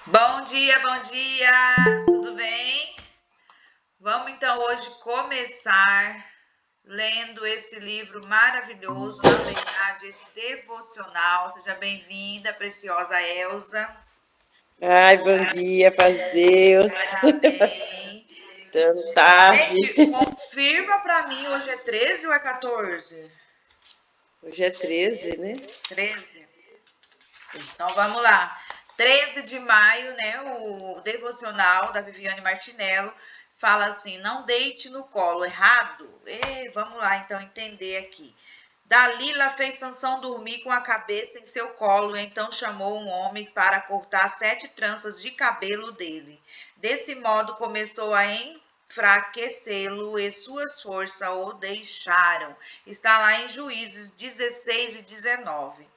Bom dia, tudo bem? Vamos então hoje começar lendo esse livro maravilhoso, na verdade, esse devocional. Seja bem-vinda, preciosa Elsa. Ai, bom dia, paz de Deus. Amém. Tão tarde. Gente, confirma para mim, hoje é 13 ou é 14? Hoje é 13, né? 13. Então vamos lá. 13 de maio, né? O devocional da Viviane Martinello fala assim: não deite no colo errado. Vamos lá então entender aqui. Dalila fez Sansão dormir com a cabeça em seu colo, e então chamou um homem para cortar 7 tranças de cabelo dele. Desse modo começou a enfraquecê-lo e suas forças o deixaram. Está lá em Juízes 16 e 19.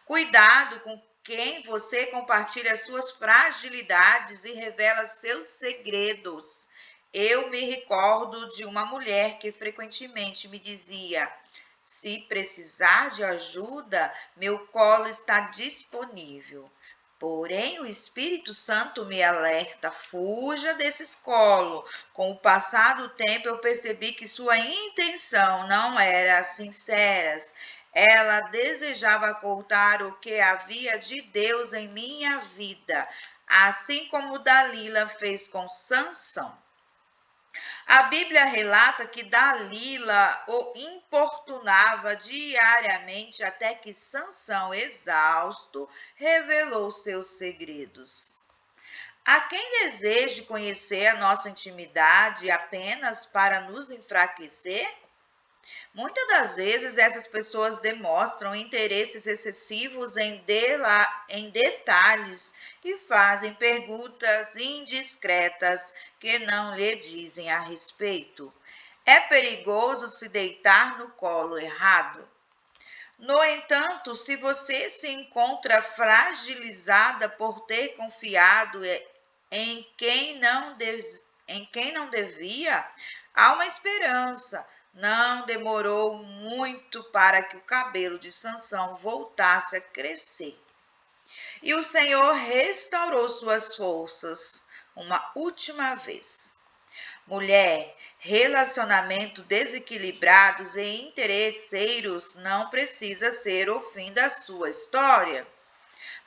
Cuidado com quem você compartilha suas fragilidades e revela seus segredos. Eu me recordo de uma mulher que frequentemente me dizia: se precisar de ajuda, meu colo está disponível. Porém, o Espírito Santo me alerta: fuja desses colos. Com o passar do tempo, eu percebi que sua intenção não era sincera. Ela desejava cortar o que havia de Deus em minha vida, assim como Dalila fez com Sansão. A Bíblia relata que Dalila o importunava diariamente até que Sansão, exausto, revelou seus segredos. Há quem deseje conhecer a nossa intimidade apenas para nos enfraquecer? Muitas das vezes essas pessoas demonstram interesses excessivos em detalhes e fazem perguntas indiscretas que não lhe dizem a respeito. É perigoso se deitar no colo errado. No entanto, se você se encontra fragilizada por ter confiado em quem não devia, há uma esperança. Não demorou muito para que o cabelo de Sansão voltasse a crescer. E o Senhor restaurou suas forças uma última vez. Mulher, relacionamentos desequilibrados e interesseiros não precisa ser o fim da sua história.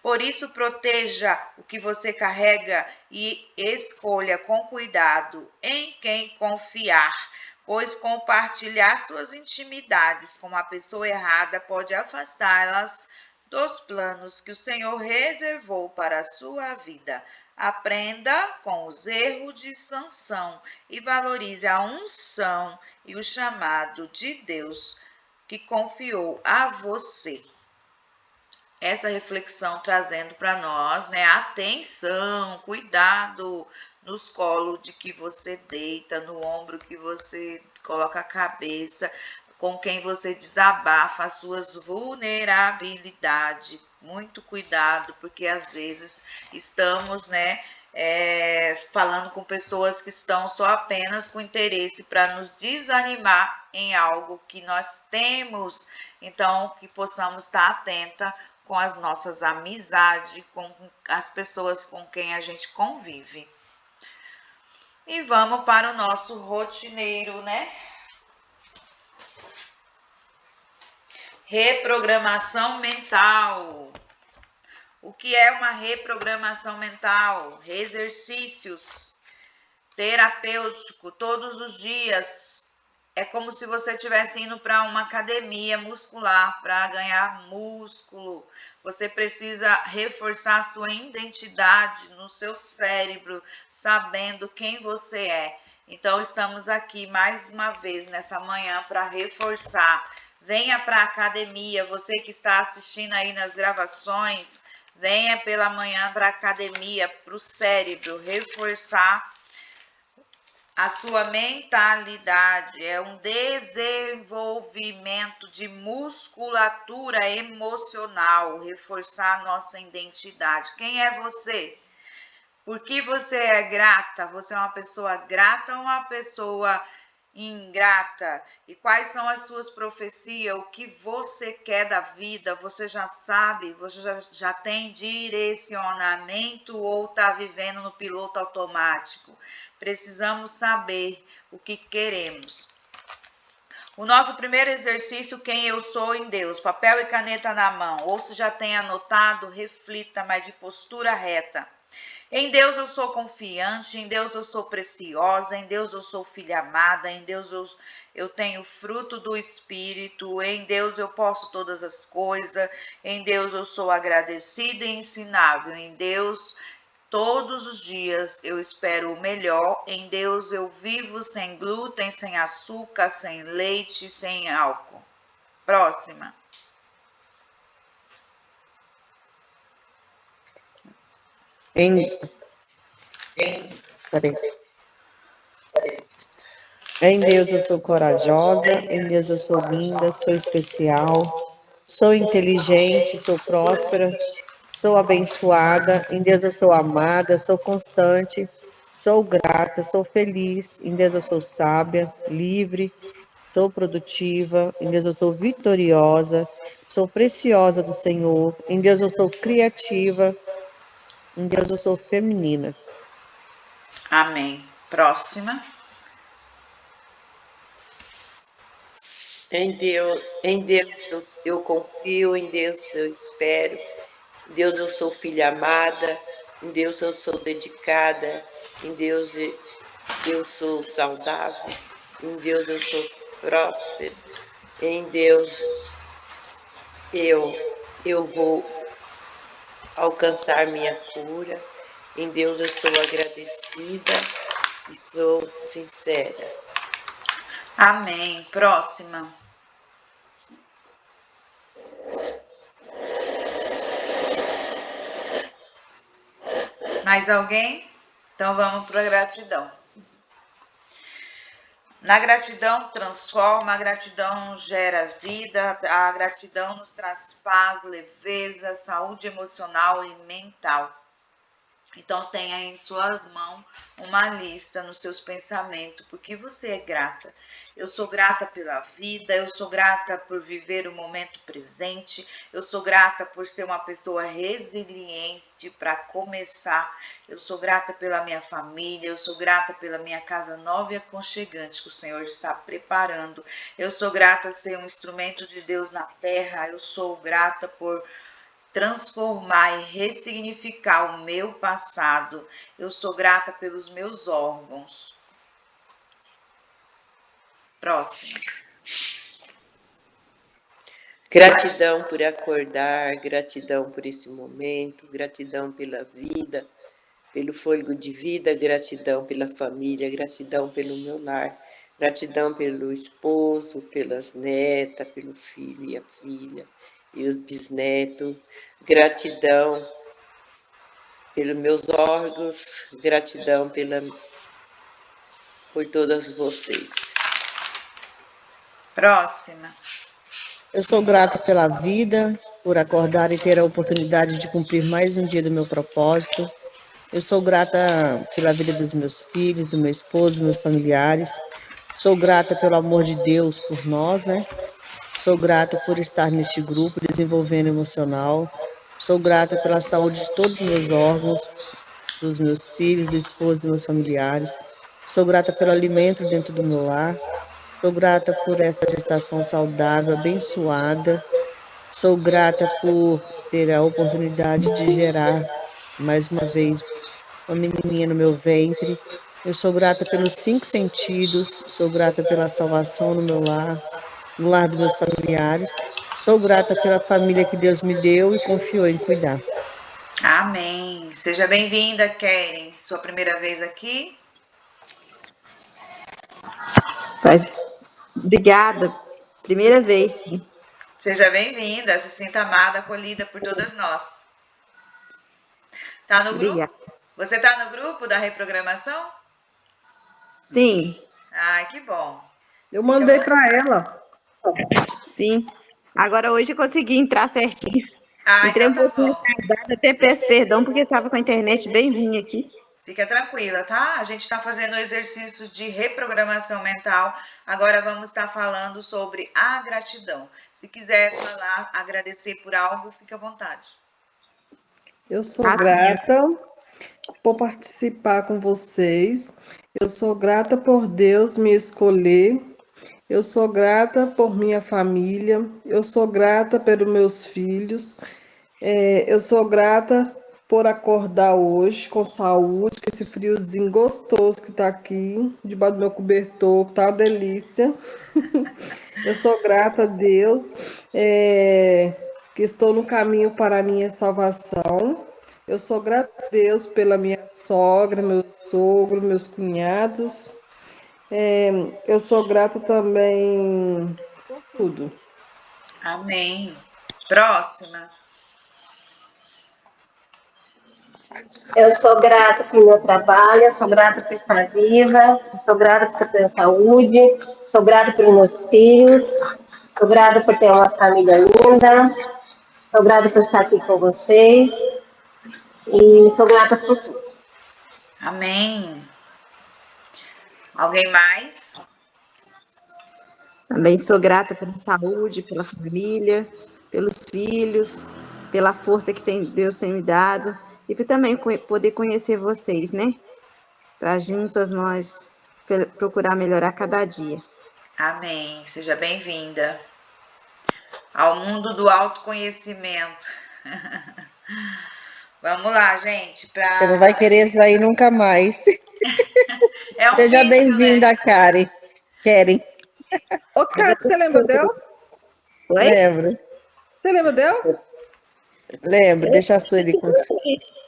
Por isso, proteja o que você carrega e escolha com cuidado em quem confiar, pois compartilhar suas intimidades com a pessoa errada pode afastá-las dos planos que o Senhor reservou para a sua vida. Aprenda com os erros de Sansão e valorize a unção e o chamado de Deus que confiou a você. Essa reflexão trazendo para nós, né? Atenção, cuidado nos colos de que você deita, no ombro que você coloca a cabeça, com quem você desabafa as suas vulnerabilidades. Muito cuidado, porque às vezes estamos, né? Falando com pessoas que estão só apenas com interesse para nos desanimar em algo que nós temos, então que possamos estar atenta com as nossas amizades, com as pessoas com quem a gente convive. E vamos para o nosso rotineiro, né? Reprogramação mental. O que é uma reprogramação mental? Exercícios terapêutico todos os dias. É como se você estivesse indo para uma academia muscular para ganhar músculo. Você precisa reforçar sua identidade no seu cérebro, sabendo quem você é. Então, estamos aqui mais uma vez nessa manhã para reforçar. Venha para a academia, você que está assistindo aí nas gravações, venha pela manhã para a academia, para o cérebro, reforçar a sua mentalidade, é um desenvolvimento de musculatura emocional, reforçar a nossa identidade. Quem é você? Por que você é grata? Você é uma pessoa grata ou uma pessoa ingrata? E quais são as suas profecias? O que você quer da vida? Você já sabe? Você já tem direcionamento ou está vivendo no piloto automático? Precisamos saber o que queremos. O nosso primeiro exercício, quem eu sou em Deus, papel e caneta na mão. Ou se já tem anotado, reflita, mas de postura reta. Em Deus eu sou confiante, em Deus eu sou preciosa, em Deus eu sou filha amada, em Deus eu tenho fruto do Espírito, em Deus eu posso todas as coisas, em Deus eu sou agradecida e ensinável, em Deus todos os dias eu espero o melhor, em Deus eu vivo sem glúten, sem açúcar, sem leite, sem álcool. Próxima. Em Deus eu sou corajosa, em Deus eu sou linda, sou especial, sou inteligente, sou próspera, sou abençoada, em Deus eu sou amada, sou constante, sou grata, sou feliz, em Deus eu sou sábia, livre, sou produtiva, em Deus eu sou vitoriosa, sou preciosa do Senhor, em Deus eu sou criativa, em Deus eu sou feminina. Amém. Próxima. Em Deus eu confio, em Deus eu espero, em Deus eu sou filha amada, em Deus eu sou dedicada, em Deus eu sou saudável, em Deus eu sou próspero, em Deus eu vou alcançar minha cura, em Deus eu sou agradecida e sou sincera. Amém. Próxima. Mais alguém? Então vamos para a gratidão. Na gratidão transforma, a gratidão gera vida, a gratidão nos traz paz, leveza, saúde emocional e mental. Então tenha em suas mãos uma lista nos seus pensamentos, porque você é grata. Eu sou grata pela vida, eu sou grata por viver o momento presente, eu sou grata por ser uma pessoa resiliente para começar, eu sou grata pela minha família, eu sou grata pela minha casa nova e aconchegante que o Senhor está preparando, eu sou grata por ser um instrumento de Deus na terra, eu sou grata por transformar e ressignificar o meu passado. Eu sou grata pelos meus órgãos. Próximo. Gratidão por acordar, gratidão por esse momento, gratidão pela vida, pelo fôlego de vida, gratidão pela família, gratidão pelo meu lar, gratidão pelo esposo, pelas netas, pelo filho e a filha e os bisnetos, gratidão pelos meus órgãos, gratidão por todas vocês. Próxima. Eu sou grata pela vida, por acordar e ter a oportunidade de cumprir mais um dia do meu propósito. Eu sou grata pela vida dos meus filhos, do meu esposo, dos meus familiares. Sou grata pelo amor de Deus por nós, né? Sou grata por estar neste grupo, desenvolvendo emocional. Sou grata pela saúde de todos os meus órgãos, dos meus filhos, do esposo, dos meus familiares. Sou grata pelo alimento dentro do meu lar. Sou grata por esta gestação saudável, abençoada. Sou grata por ter a oportunidade de gerar, mais uma vez, uma menininha no meu ventre. Eu sou grata pelos 5 sentidos. Sou grata pela salvação no meu lar, no lar dos meus familiares. Sou grata pela família que Deus me deu e confiou em cuidar. Amém. Seja bem-vinda, Keren. Sua primeira vez aqui? Obrigada. Primeira vez, sim. Seja bem-vinda. Se sinta amada, acolhida por todas nós. Tá no Obrigada. grupo? Você tá no grupo da reprogramação? Sim. Ai, que bom. Eu mandei para ela. Sim. Agora hoje eu consegui entrar certinho. Ah, Entrei então um tá pouquinho bom. atrasada, até peço perdão porque estava com a internet bem ruim aqui. Fica tranquila, tá? A gente está fazendo o exercício de reprogramação mental. Agora vamos estar falando sobre a gratidão. Se quiser falar, agradecer por algo, fique à vontade. Eu sou Assim, grata por participar com vocês. Eu sou grata por Deus me escolher. Eu sou grata por minha família. Eu sou grata pelos meus filhos. Eu sou grata por acordar hoje com saúde, com esse friozinho gostoso que está aqui, debaixo do meu cobertor, tá uma delícia. Eu sou grata a Deus, que estou no caminho para a minha salvação. Eu sou grata a Deus pela minha sogra, meu sogro, meus cunhados. Eu sou grata também por tudo. Amém. Próxima. Eu sou grata pelo meu trabalho, eu sou grata por estar viva, eu sou grata por ter saúde, sou grata pelos meus filhos, sou grata por ter uma família linda, sou grata por estar aqui com vocês e sou grata por tudo. Amém. Alguém mais? também sou grata pela saúde, pela família, pelos filhos, pela força que Deus tem me dado e por também poder conhecer vocês, né? Para juntas nós procurar melhorar cada dia. Amém. Seja bem-vinda ao mundo do autoconhecimento. Vamos lá, gente. Você não vai querer sair nunca mais. É um Seja vício, bem-vinda, né? Karen. Karen, Ô, Cátia, você lembra dela? Oi? lembra? Você lembra dela? Lembra, deixa a Sueli contigo.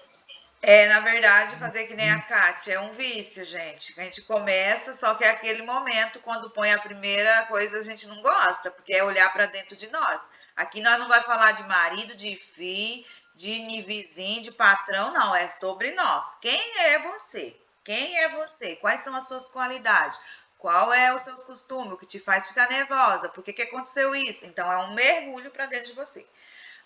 Na verdade, fazer que nem a Kátia é um vício, gente. A gente começa, só que é aquele momento, quando põe a primeira coisa, a gente não gosta, porque é olhar para dentro de nós. Aqui nós não vai falar de marido, de filho, de vizinho, de patrão, não. É sobre nós. Quem é você? Quem é você? Quais são as suas qualidades? Qual é os seus costumes? O que te faz ficar nervosa? Por que aconteceu isso? Então, é um mergulho para dentro de você.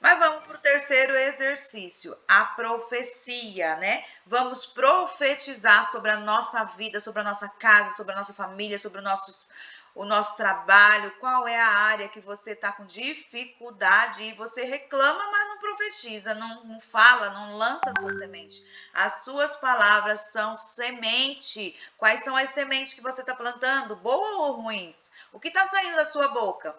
Mas vamos para o terceiro exercício, a profecia, né? Vamos profetizar sobre a nossa vida, sobre a nossa casa, sobre a nossa família, sobre o nosso trabalho. Qual é a área que você está com dificuldade e você reclama, mas não profetiza, não fala, não lança a sua semente. As suas palavras são semente. Quais são as sementes que você está plantando? Boas ou ruins? O que está saindo da sua boca?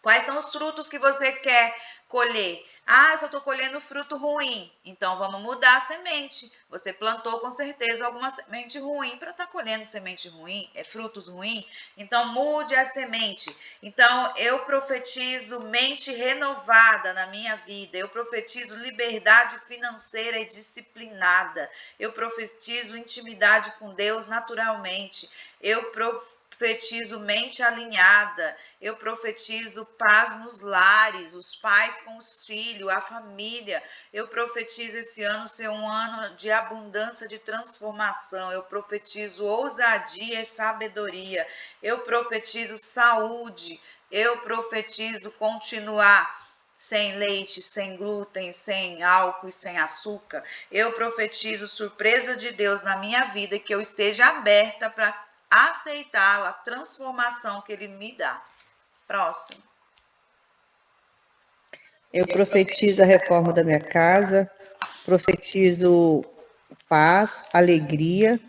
Quais são os frutos que você quer colher? Ah, eu só estou colhendo fruto ruim. Então, vamos mudar a semente. Você plantou com certeza alguma semente ruim para estar colhendo semente ruim, frutos ruins. Então, mude a semente. Então, eu profetizo mente renovada na minha vida. Eu profetizo liberdade financeira e disciplinada. Eu profetizo intimidade com Deus naturalmente. Eu profetizo mente alinhada, eu profetizo paz nos lares, os pais com os filhos, a família. Eu profetizo esse ano ser um ano de abundância, de transformação. Eu profetizo ousadia e sabedoria. Eu profetizo saúde. Eu profetizo continuar sem leite, sem glúten, sem álcool e sem açúcar. Eu profetizo surpresa de Deus na minha vida e que eu esteja aberta para aceitar a transformação que ele me dá. Próximo. Eu profetizo a reforma da minha casa, profetizo paz, alegria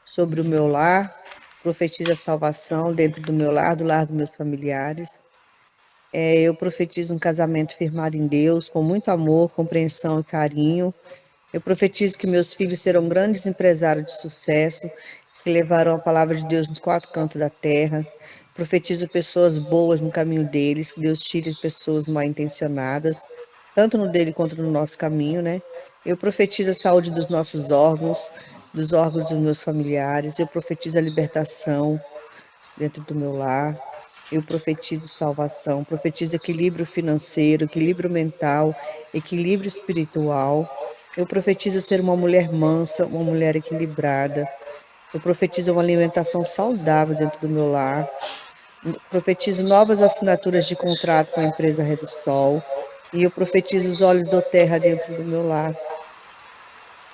sobre o meu lar, profetizo a salvação dentro do meu lar, do lar dos meus familiares. Eu profetizo um casamento firmado em Deus, com muito amor, compreensão e carinho. Eu profetizo que meus filhos serão grandes empresários de sucesso, que levarão a palavra de Deus nos quatro cantos da terra. Profetizo pessoas boas no caminho deles, que Deus tire pessoas mal intencionadas, tanto no dele quanto no nosso caminho, né? Eu profetizo a saúde dos nossos órgãos, dos órgãos dos meus familiares. Eu profetizo a libertação dentro do meu lar. Eu profetizo salvação, profetizo equilíbrio financeiro, equilíbrio mental, equilíbrio espiritual. Eu profetizo ser uma mulher mansa, uma mulher equilibrada. Eu profetizo uma alimentação saudável dentro do meu lar. Profetizo novas assinaturas de contrato com a empresa Redusol. E eu profetizo os olhos da terra dentro do meu lar.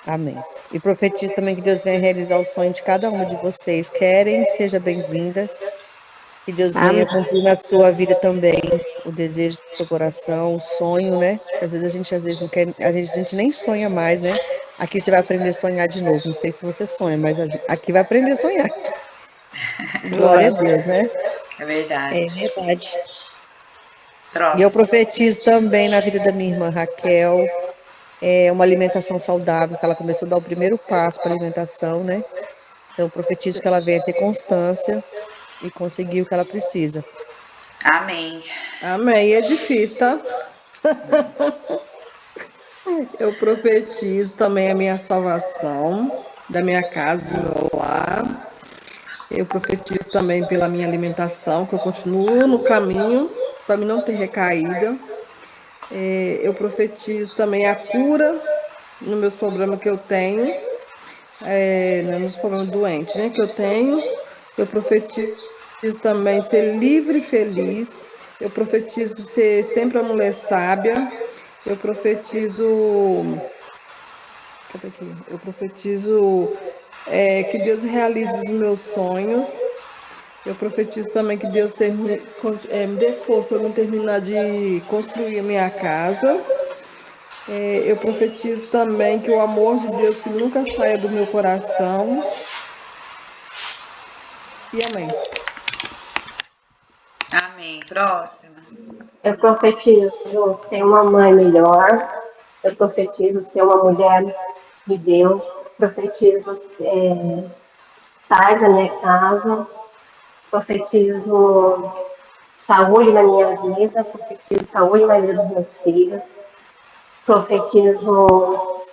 Amém. E profetizo também que Deus venha realizar o sonho de cada uma de vocês. Querem, seja bem-vinda. Que Deus venha Amém. cumprir na sua vida também o desejo do seu coração, o sonho, né? Porque às vezes não quer, a gente nem sonha mais, né? Aqui você vai aprender a sonhar de novo. Não sei se você sonha, mas aqui vai aprender a sonhar. E glória a Glória. Deus, né? É É verdade. verdade. E eu Próximo. profetizo também na vida da minha irmã Raquel, uma alimentação saudável, que ela começou a dar o primeiro passo para a alimentação, né? Então, eu profetizo que ela venha ter constância e conseguir o que ela precisa. Amém. Amém. É difícil, tá? Eu profetizo também a minha salvação da minha casa, do meu lar. Eu profetizo também pela minha alimentação, que eu continuo no caminho para mim não ter recaída. Eu profetizo também a cura nos meus problemas que eu tenho, nos problemas doentes, né, que eu tenho. Eu profetizo também ser livre e feliz. Eu profetizo ser sempre uma mulher sábia. Eu profetizo. Cadê aqui? Eu profetizo que Deus realize os meus sonhos. Eu profetizo também que Deus me dê força para me terminar de construir a minha casa. Eu profetizo também que o amor de Deus que nunca saia do meu coração. E amém. Amém. Próxima. Eu profetizo ser uma mãe melhor. Eu profetizo ser uma mulher de Deus. Profetizo paz na minha casa. Profetizo saúde na minha vida. Profetizo saúde na vida dos meus filhos. Profetizo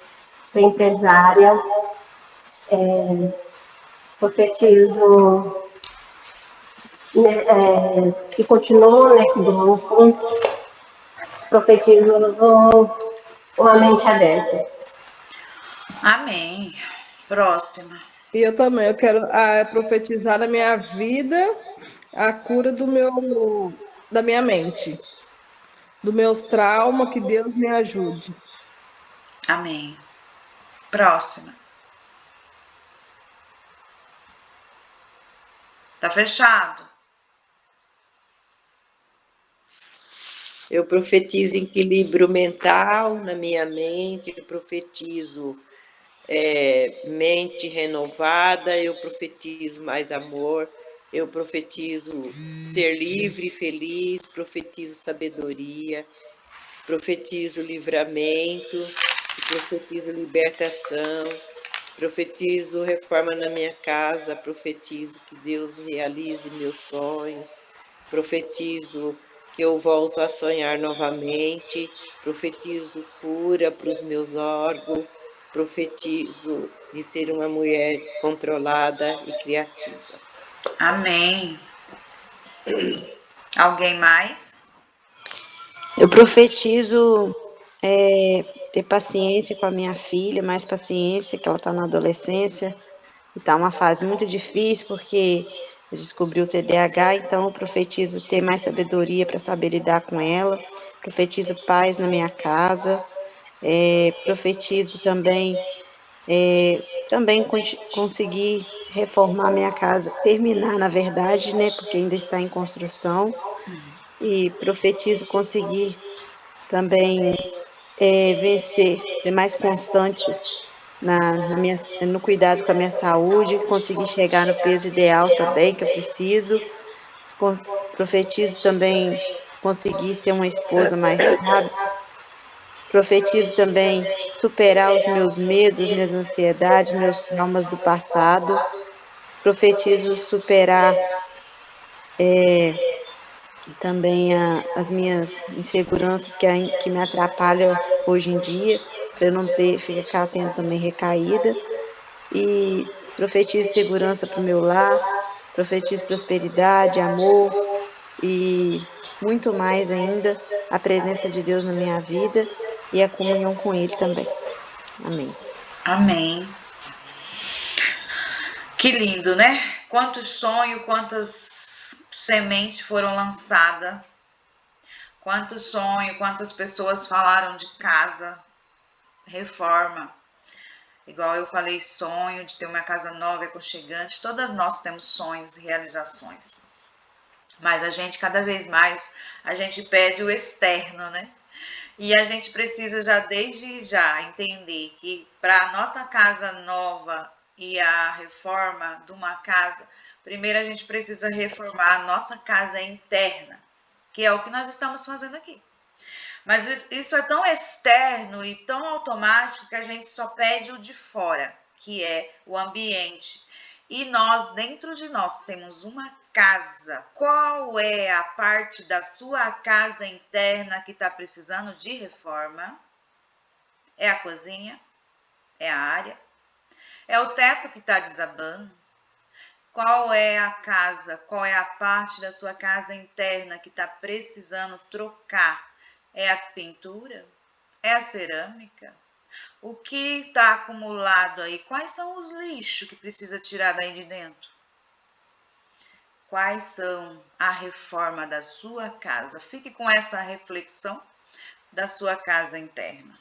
ser empresária. Profetizo que continuo nesse grupo. Profetizo uma mente aberta. Amém. Próxima. E eu também, eu quero profetizar na minha vida a cura da minha mente, dos meus traumas, que Deus me ajude. Amém. Próxima. Tá fechado? Eu profetizo equilíbrio mental na minha mente, eu profetizo mente renovada, eu profetizo mais amor, eu profetizo ser livre e feliz, profetizo sabedoria, profetizo livramento, profetizo libertação, profetizo reforma na minha casa, profetizo que Deus realize meus sonhos, profetizo que eu volto a sonhar novamente, profetizo cura para os meus órgãos, profetizo de ser uma mulher controlada e criativa. Amém. Alguém mais? Eu profetizo ter paciência com a minha filha, mais paciência, que ela está na adolescência, e está uma fase muito difícil, porque eu descobri o TDAH, então eu profetizo ter mais sabedoria para saber lidar com ela, profetizo paz na minha casa, profetizo também conseguir reformar minha casa, terminar, na verdade, né, porque ainda está em construção, e profetizo conseguir também vencer, ser mais constante no cuidado com a minha saúde, conseguir chegar no peso ideal também que eu preciso. Profetizo também conseguir ser uma esposa mais sábia. Profetizo também superar os meus medos, minhas ansiedades, meus traumas do passado. Profetizo superar também as minhas inseguranças que me atrapalham hoje em dia, para eu não ficar tendo também recaída. E profetizo segurança para o meu lar, profetizo prosperidade, amor e muito mais ainda, a presença de Deus na minha vida e a comunhão com Ele também. Amém. Amém. Que lindo, né? Quantos sonhos, quantas sementes foram lançadas. Quantos sonhos, quantas pessoas falaram de casa, reforma. Igual eu falei, sonho de ter uma casa nova e aconchegante. Todas nós temos sonhos e realizações. Mas a gente, cada vez mais, a gente pede o externo, né? E a gente precisa já, desde já, entender que para a nossa casa nova e a reforma de uma casa, primeiro a gente precisa reformar a nossa casa interna, que é o que nós estamos fazendo aqui. Mas isso é tão externo e tão automático que a gente só pede o de fora, que é o ambiente. E nós, dentro de nós, temos uma casa. Qual é a parte da sua casa interna que está precisando de reforma? É a cozinha? É a área? É o teto que está desabando? Qual é a casa? Qual é a parte da sua casa interna que está precisando trocar? É a pintura? É a cerâmica? O que está acumulado aí? Quais são os lixos que precisa tirar daí de dentro? Quais são a reforma da sua casa? Fique com essa reflexão da sua casa interna.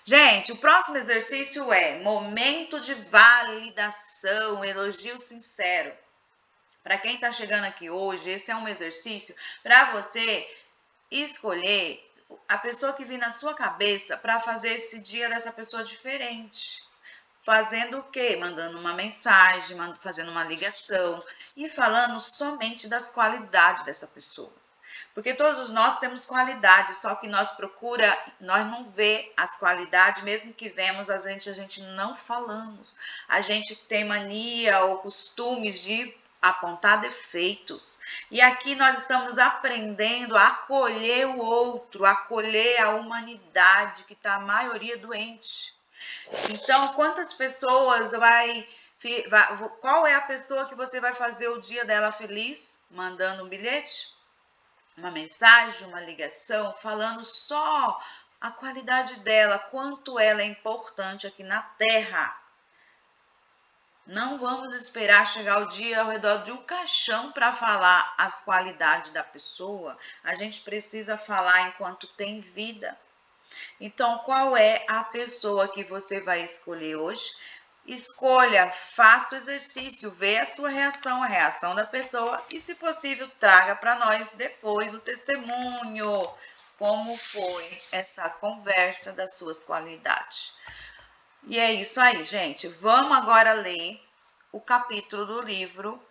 Gente, o próximo exercício é momento de validação, elogio sincero. Para quem está chegando aqui hoje, esse é um exercício para você escolher a pessoa que vir na sua cabeça para fazer esse dia dessa pessoa diferente. Fazendo o quê? Mandando uma mensagem, fazendo uma ligação e falando somente das qualidades dessa pessoa. Porque todos nós temos qualidades, só que nós não vê as qualidades, mesmo que vemos, a gente não falamos. A gente tem mania ou costumes de apontar defeitos. E aqui nós estamos aprendendo a acolher o outro, a acolher a humanidade que está a maioria doente. Então, quantas pessoas qual é a pessoa que você vai fazer o dia dela feliz? Mandando um bilhete, uma mensagem, uma ligação, falando só a qualidade dela, quanto ela é importante aqui na Terra. Não vamos esperar chegar o dia ao redor de um caixão para falar as qualidades da pessoa. A gente precisa falar enquanto tem vida. Então, qual é a pessoa que você vai escolher hoje? Escolha, faça o exercício, vê a sua reação, a reação da pessoa e, se possível, traga para nós depois o testemunho, como foi essa conversa das suas qualidades. E é isso aí, gente. Vamos agora ler o capítulo do livro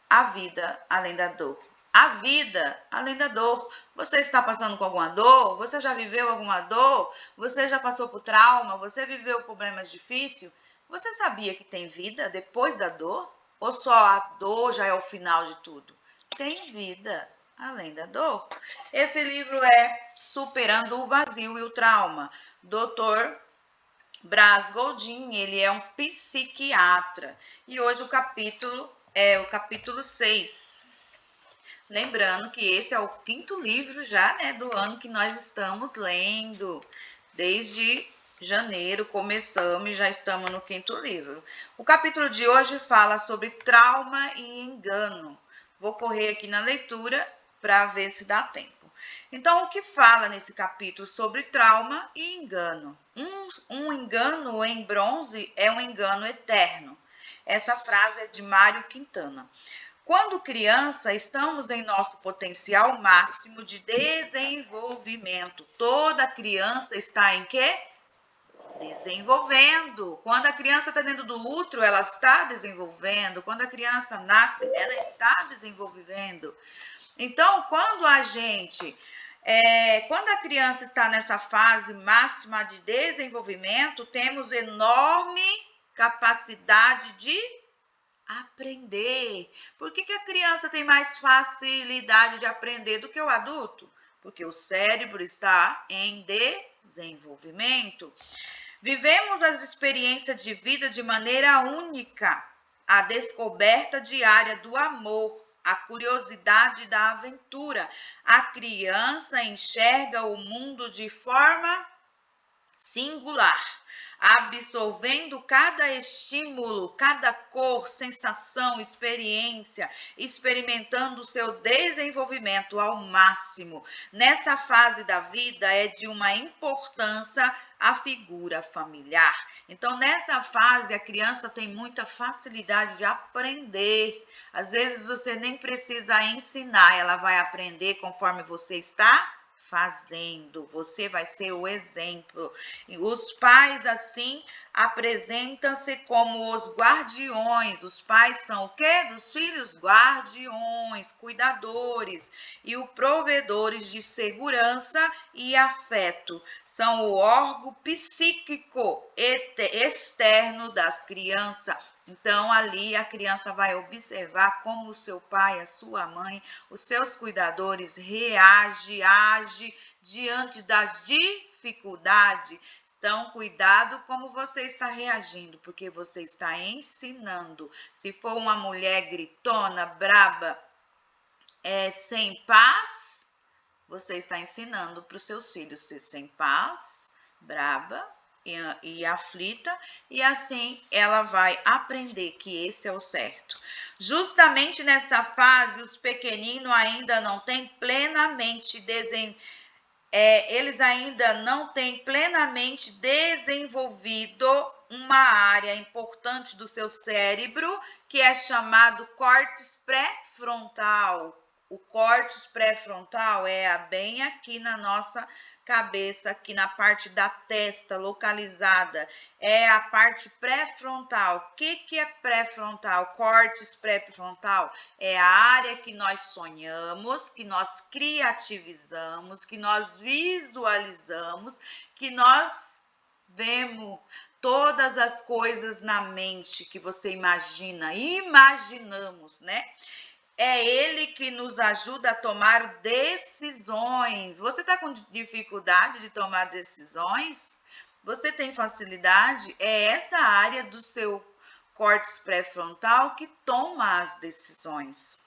A Vida Além da Dor. A vida além da dor. Você está passando com alguma dor? Você já viveu alguma dor? Você já passou por trauma? Você viveu problemas difíceis? Você sabia que tem vida depois da dor? Ou só a dor já é o final de tudo? Tem vida além da dor. Esse livro é Superando o Vazio e o Trauma. Dr. Brás Goldin, ele é um psiquiatra. E hoje o capítulo é o capítulo 6. Lembrando que esse é o 5º livro já, né, do ano que nós estamos lendo. Desde janeiro começamos e já estamos no 5º livro. O capítulo de hoje fala sobre trauma e engano. Vou correr aqui na leitura para ver se dá tempo. Então, o que fala nesse capítulo sobre trauma e engano? Um engano em bronze é um engano eterno. Essa frase é de Mário Quintana. Quando criança, estamos em nosso potencial máximo de desenvolvimento. Toda criança está em quê? Desenvolvendo. Quando a criança está dentro do útero, ela está desenvolvendo. Quando a criança nasce, ela está desenvolvendo. Então, quando a criança está nessa fase máxima de desenvolvimento, temos enorme capacidade de aprender. Por que a criança tem mais facilidade de aprender do que o adulto? Porque o cérebro está em desenvolvimento. Vivemos as experiências de vida de maneira única. A descoberta diária do amor, a curiosidade da aventura. A criança enxerga o mundo de forma singular, absorvendo cada estímulo, cada cor, sensação, experiência, experimentando o seu desenvolvimento ao máximo. Nessa fase da vida é de uma importância a figura familiar. Então, nessa fase, a criança tem muita facilidade de aprender. Às vezes, você nem precisa ensinar, ela vai aprender conforme você está fazendo. Você vai ser o exemplo. E os pais, assim, apresentam-se como os guardiões. Os pais são o quê? Dos filhos? Guardiões, cuidadores e os provedores de segurança e afeto. São o órgão psíquico externo das crianças. Então, ali a criança vai observar como o seu pai, a sua mãe, os seus cuidadores agem diante das dificuldades. Então, cuidado como você está reagindo, porque você está ensinando. Se for uma mulher gritona, braba, sem paz, você está ensinando para os seus filhos ser sem paz, braba e aflita, e assim ela vai aprender que esse é o certo. Justamente nessa fase, os pequeninos ainda não têm plenamente eles ainda não têm plenamente desenvolvido uma área importante do seu cérebro, que é chamado córtex pré-frontal. O córtex pré-frontal é bem aqui na nossa cabeça, aqui na parte da testa, localizada. É a parte pré-frontal. O que é pré-frontal? Córtex pré-frontal é a área que nós sonhamos, que nós criativizamos, que nós visualizamos, que nós vemos todas as coisas na mente que você imaginamos, né? É ele que nos ajuda a tomar decisões. Você está com dificuldade de tomar decisões? Você tem facilidade? É essa área do seu córtex pré-frontal que toma as decisões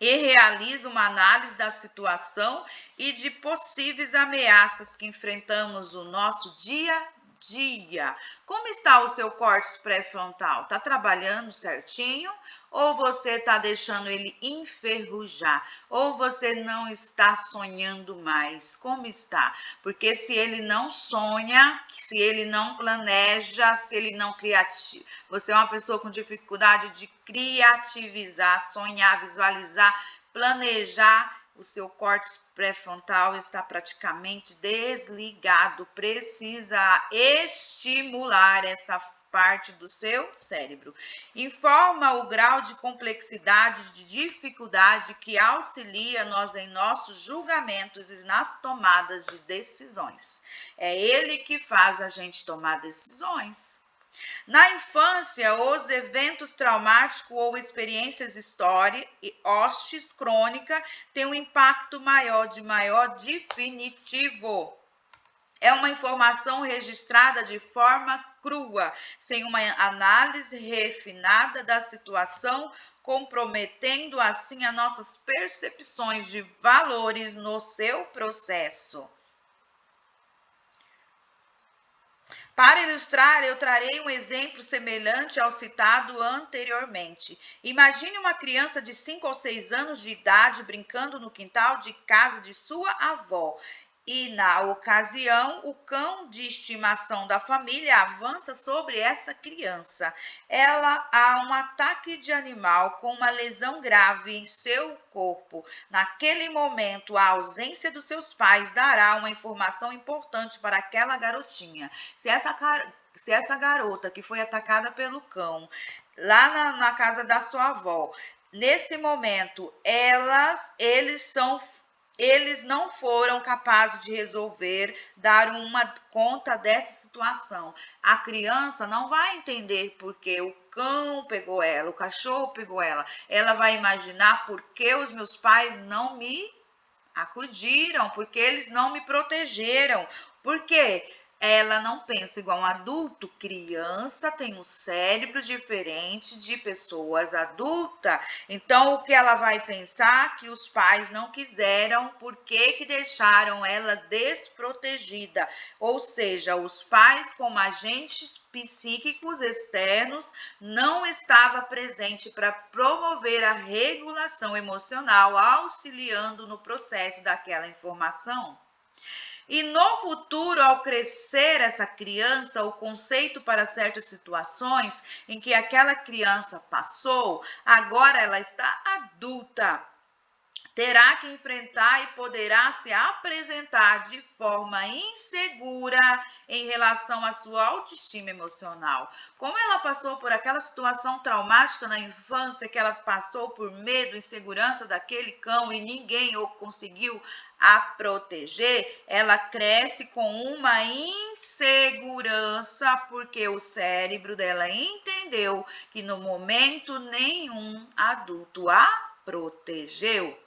e realiza uma análise da situação e de possíveis ameaças que enfrentamos no nosso dia a dia. Como está o seu córtex pré-frontal? Está trabalhando certinho? Ou você está deixando ele enferrujar? Ou você não está sonhando mais? Como está? Porque se ele não sonha, se ele não planeja, se ele não criativa, você é uma pessoa com dificuldade de criativizar, sonhar, visualizar, planejar, o seu córtex pré-frontal está praticamente desligado, precisa estimular essa parte do seu cérebro. Informa o grau de complexidade, de dificuldade que auxilia nós em nossos julgamentos e nas tomadas de decisões. É ele que faz a gente tomar decisões. Na infância, os eventos traumáticos ou experiências hostis crônica têm um impacto maior definitivo. É uma informação registrada de forma crua, sem uma análise refinada da situação, comprometendo assim as nossas percepções de valores no seu processo. Para ilustrar, eu trarei um exemplo semelhante ao citado anteriormente. Imagine uma criança de 5 ou 6 anos de idade brincando no quintal de casa de sua avó. E, na ocasião, o cão de estimação da família avança sobre essa criança. Ela há um ataque de animal com uma lesão grave em seu corpo. Naquele momento, a ausência dos seus pais dará uma informação importante para aquela garotinha. Se essa garota que foi atacada pelo cão, lá na casa da sua avó, nesse momento, eles não foram capazes de resolver, dar uma conta dessa situação. A criança não vai entender porque o cão pegou ela, o cachorro pegou ela. Ela vai imaginar por que os meus pais não me acudiram, porque eles não me protegeram. Por quê? Ela não pensa igual um adulto. Criança tem um cérebro diferente de pessoas adultas. Então, o que ela vai pensar? Que os pais não quiseram, por que deixaram ela desprotegida? Ou seja, os pais, como agentes psíquicos externos, não estavam presentes para promover a regulação emocional, auxiliando no processo daquela informação. E no futuro, ao crescer essa criança, o conceito para certas situações em que aquela criança passou, agora ela está adulta, terá que enfrentar e poderá se apresentar de forma insegura em relação à sua autoestima emocional. Como ela passou por aquela situação traumática na infância, que ela passou por medo, insegurança daquele cão e ninguém o conseguiu a proteger, ela cresce com uma insegurança porque o cérebro dela entendeu que no momento nenhum adulto a protegeu.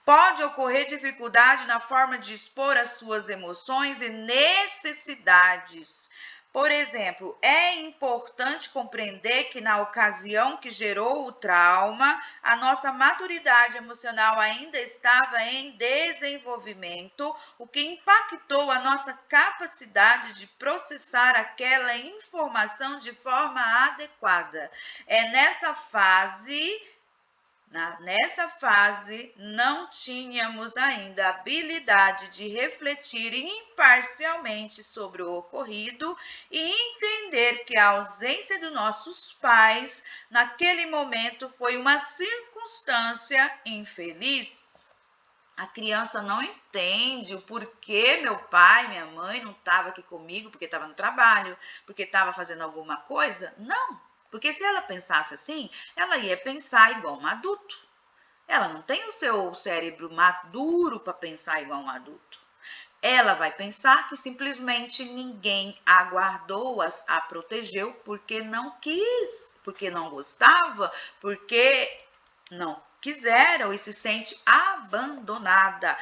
Pode ocorrer dificuldade na forma de expor as suas emoções e necessidades. Por exemplo, é importante compreender que na ocasião que gerou o trauma, a nossa maturidade emocional ainda estava em desenvolvimento, o que impactou a nossa capacidade de processar aquela informação de forma adequada. É nessa fase não tínhamos ainda a habilidade de refletir imparcialmente sobre o ocorrido e entender que a ausência dos nossos pais naquele momento foi uma circunstância infeliz. A criança não entende o porquê meu pai, minha mãe não estava aqui comigo, porque estava no trabalho, porque estava fazendo alguma coisa. Não. Porque se ela pensasse assim, ela ia pensar igual um adulto. Ela não tem o seu cérebro maduro para pensar igual um adulto. Ela vai pensar que simplesmente ninguém a guardou, a protegeu, porque não quis, porque não gostava, porque não quiseram e se sente abandonada.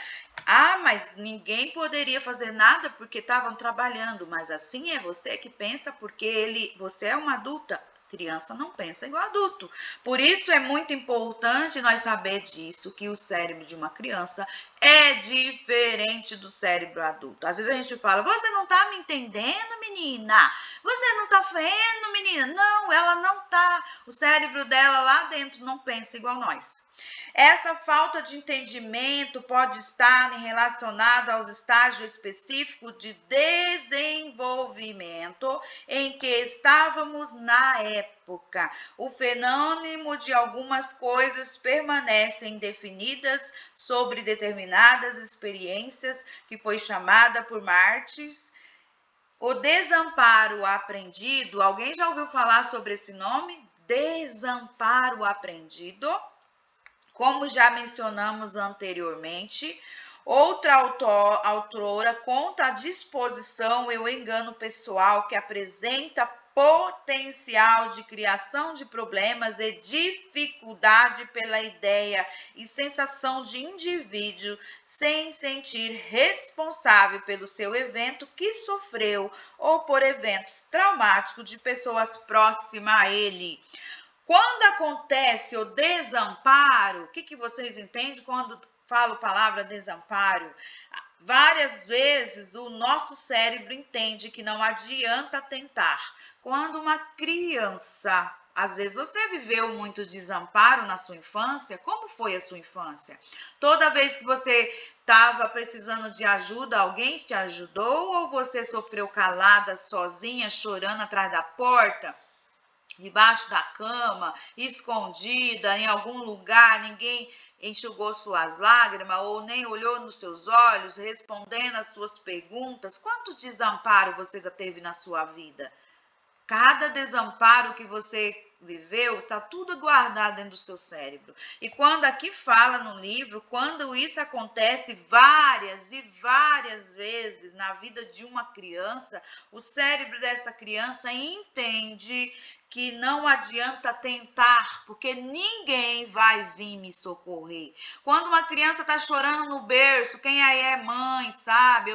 Ah, mas ninguém poderia fazer nada porque estavam trabalhando. Mas assim é você que pensa porque você é uma adulta. Criança não pensa igual adulto. Por isso é muito importante nós saber disso, que o cérebro de uma criança é diferente do cérebro adulto. Às vezes a gente fala, você não tá me entendendo, menina? Você não tá vendo, menina? Não, ela não tá. O cérebro dela lá dentro não pensa igual nós. Essa falta de entendimento pode estar relacionada aos estágios específicos de desenvolvimento em que estávamos na época. O fenômeno de algumas coisas permanecem indefinidas sobre determinadas experiências, que foi chamada por Martins o desamparo aprendido. Alguém já ouviu falar sobre esse nome? Desamparo aprendido. Como já mencionamos anteriormente, outra autora conta a disposição e o engano pessoal que apresenta potencial de criação de problemas e dificuldade pela ideia e sensação de indivíduo sem sentir responsável pelo seu evento que sofreu ou por eventos traumáticos de pessoas próximas a ele. Quando acontece o desamparo, o que vocês entendem quando falo a palavra desamparo? Várias vezes o nosso cérebro entende que não adianta tentar. Quando uma criança, às vezes você viveu muito desamparo na sua infância, como foi a sua infância? Toda vez que você estava precisando de ajuda, alguém te ajudou ou você sofreu calada, sozinha, chorando atrás da porta? Debaixo da cama, escondida, em algum lugar, ninguém enxugou suas lágrimas ou nem olhou nos seus olhos, respondendo às suas perguntas. Quantos desamparos você já teve na sua vida? Cada desamparo que você viveu, está tudo guardado dentro do seu cérebro. E quando aqui fala no livro, quando isso acontece várias e várias vezes na vida de uma criança, o cérebro dessa criança entende que não adianta tentar, porque ninguém vai vir me socorrer. Quando uma criança está chorando no berço, quem aí é mãe, sabe?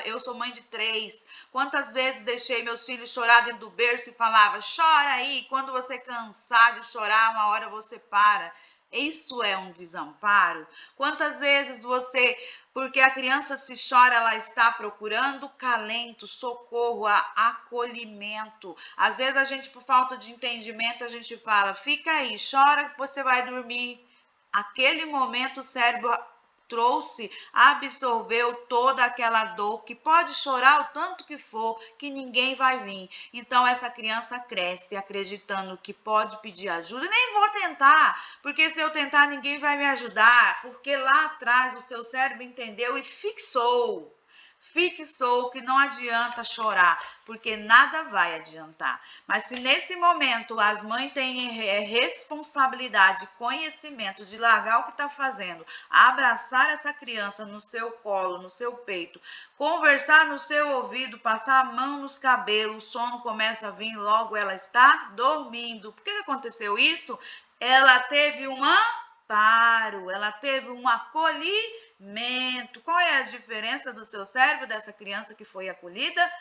Eu sou mãe de 3. Quantas vezes deixei meus filhos chorar dentro do berço e falava, chora aí, quando você cansar de chorar, uma hora você para. Isso é um desamparo? Quantas vezes você, porque a criança se chora, ela está procurando calento, socorro, acolhimento. Às vezes a gente, por falta de entendimento, a gente fala, fica aí, chora que você vai dormir. Aquele momento o cérebro trouxe, absorveu toda aquela dor, que pode chorar o tanto que for, que ninguém vai vir. Então, essa criança cresce acreditando que pode pedir ajuda. Nem vou tentar, porque se eu tentar, ninguém vai me ajudar, porque lá atrás o seu cérebro entendeu e fixou que não adianta chorar, porque nada vai adiantar. Mas se nesse momento as mães têm responsabilidade, conhecimento de largar o que está fazendo, abraçar essa criança no seu colo, no seu peito, conversar no seu ouvido, passar a mão nos cabelos, o sono começa a vir, logo ela está dormindo. Por que aconteceu isso? Ela teve um amparo, ela teve um acolhimento. Qual é a diferença do seu cérebro, dessa criança que foi acolhida?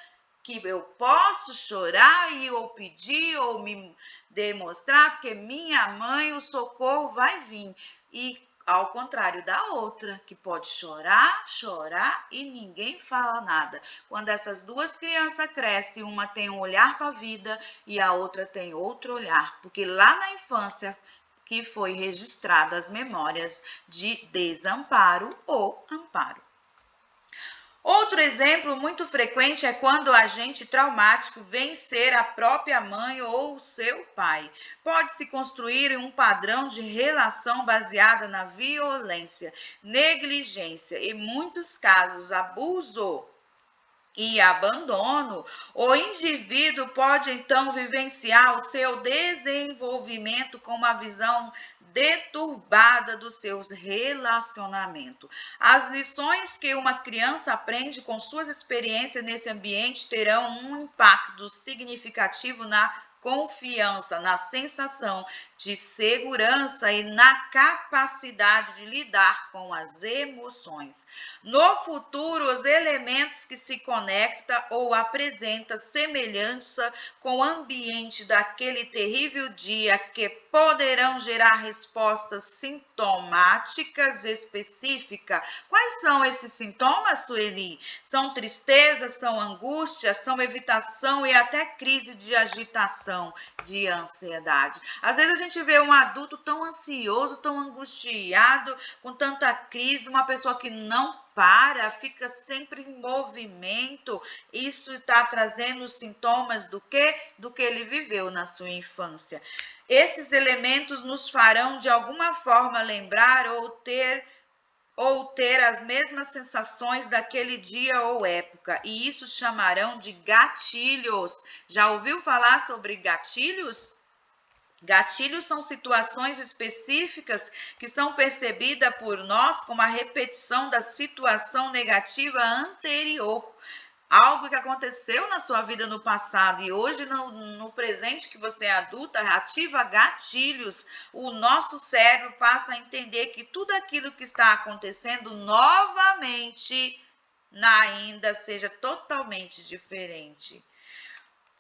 Que eu posso chorar e ou pedir ou me demonstrar, porque minha mãe, o socorro vai vir. E ao contrário da outra, que pode chorar e ninguém fala nada. Quando essas duas crianças crescem, uma tem um olhar para a vida e a outra tem outro olhar, porque lá na infância que foi registrado as memórias de desamparo ou amparo. Outro exemplo muito frequente é quando o agente traumático vem ser a própria mãe ou o seu pai. Pode-se construir um padrão de relação baseada na violência, negligência e, em muitos casos, abuso e abandono. O indivíduo pode então vivenciar o seu desenvolvimento com uma visão deturbada dos seus relacionamentos. As lições que uma criança aprende com suas experiências nesse ambiente terão um impacto significativo na confiança, na sensação de segurança e na capacidade de lidar com as emoções. No futuro, os elementos que se conectam ou apresentam semelhança com o ambiente daquele terrível dia que poderão gerar respostas sintomáticas específicas. Quais são esses sintomas, Sueli? São tristeza, são angústia, são evitação e até crise de agitação, de ansiedade. Às vezes a gente vê um adulto tão ansioso, tão angustiado, com tanta crise, uma pessoa que não para, fica sempre em movimento. Isso está trazendo os sintomas do quê? Do que ele viveu na sua infância. Esses elementos nos farão, de alguma forma, lembrar ou ter as mesmas sensações daquele dia ou época. E isso chamarão de gatilhos. Já ouviu falar sobre gatilhos? Gatilhos são situações específicas que são percebidas por nós como a repetição da situação negativa anterior. Algo que aconteceu na sua vida no passado e hoje no presente que você é adulta, ativa gatilhos. O nosso cérebro passa a entender que tudo aquilo que está acontecendo novamente ainda seja totalmente diferente.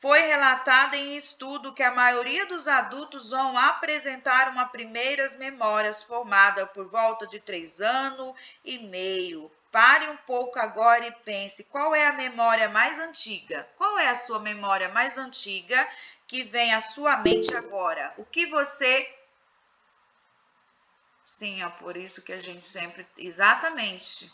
Foi relatado em estudo que a maioria dos adultos vão apresentar uma primeiras memórias formada por volta de 3 anos e meio. Pare um pouco agora e pense, qual é a memória mais antiga? Qual é a sua memória mais antiga que vem à sua mente agora? O que você... Sim, é por isso que a gente sempre... Exatamente.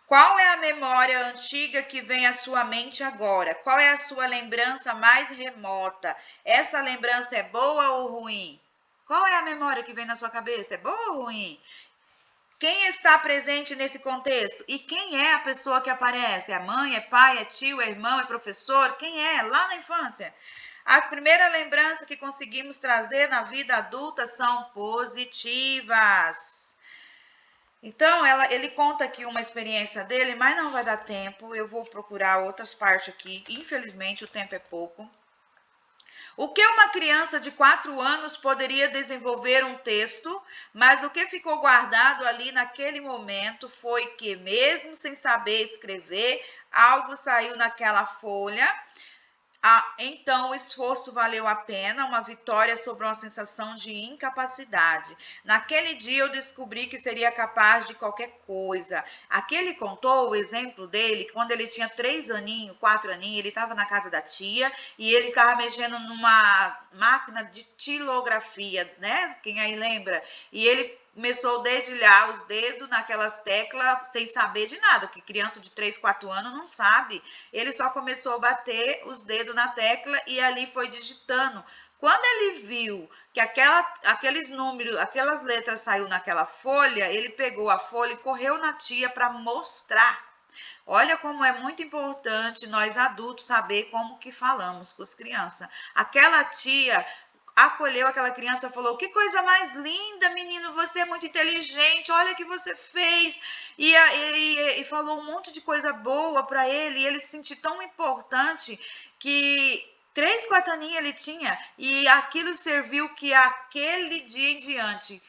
Qual é a memória antiga que vem à sua mente agora? Qual é a sua lembrança mais remota? Essa lembrança é boa ou ruim? Qual é a memória que vem na sua cabeça? É boa ou ruim? Quem está presente nesse contexto? E quem é a pessoa que aparece? É mãe, é pai, é tio, é irmão, é professor? Quem é? Lá na infância. As primeiras lembranças que conseguimos trazer na vida adulta são positivas. Então, ele conta aqui uma experiência dele, mas não vai dar tempo. Eu vou procurar outras partes aqui. Infelizmente, o tempo é pouco. O que uma criança de 4 anos poderia desenvolver um texto, mas o que ficou guardado ali naquele momento foi que, mesmo sem saber escrever, algo saiu naquela folha. Então, o esforço valeu a pena, uma vitória sobre uma sensação de incapacidade. Naquele dia, eu descobri que seria capaz de qualquer coisa. Aqui ele contou o exemplo dele, que quando ele tinha 3 aninhos, 4 aninhos, ele estava na casa da tia e ele estava mexendo numa máquina de tilografia, né? Quem aí lembra? E ele começou a dedilhar os dedos naquelas teclas sem saber de nada, porque criança de 3, 4 anos não sabe. Ele só começou a bater os dedos na tecla e ali foi digitando. Quando ele viu que aqueles números, aquelas letras saiu naquela folha, ele pegou a folha e correu na tia para mostrar. Olha como é muito importante nós adultos saber como que falamos com as crianças. Aquela tia acolheu aquela criança, falou: que coisa mais linda, menino, você é muito inteligente, olha o que você fez. E falou um monte de coisa boa para ele, e ele se sentiu tão importante que 3, 4 aninhos ele tinha, e aquilo serviu que aquele dia em diante,